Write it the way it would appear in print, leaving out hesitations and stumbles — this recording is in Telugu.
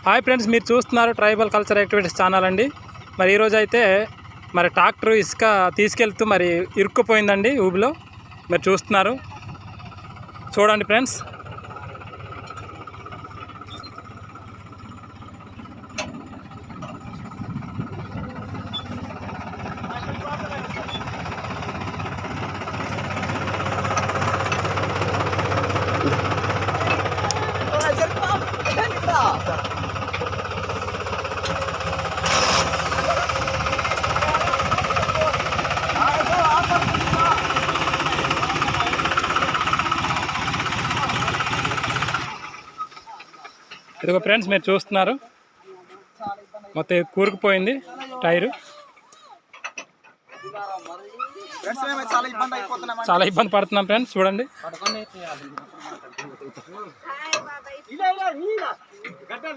హాయ్ ఫ్రెండ్స్, మీరు చూస్తున్నారు ట్రైబల్ కల్చర్ యాక్టివిటీస్ ఛానల్ అండి. మరి ఈరోజు అయితే మరి ట్రాక్టర్ ఇసుక తీసుకెళ్తూ మరి ఇరుక్కుపోయిందండి ఊబిలో. మీరు చూస్తున్నారు, చూడండి ఫ్రెండ్స్. ఇదిగో ఫ్రెండ్స్, మీరు చూస్తున్నారు, మొత్తం కూరుకుపోయింది టైరు. చాలా ఇబ్బంది పడుతున్నాం ఫ్రెండ్స్, చూడండి.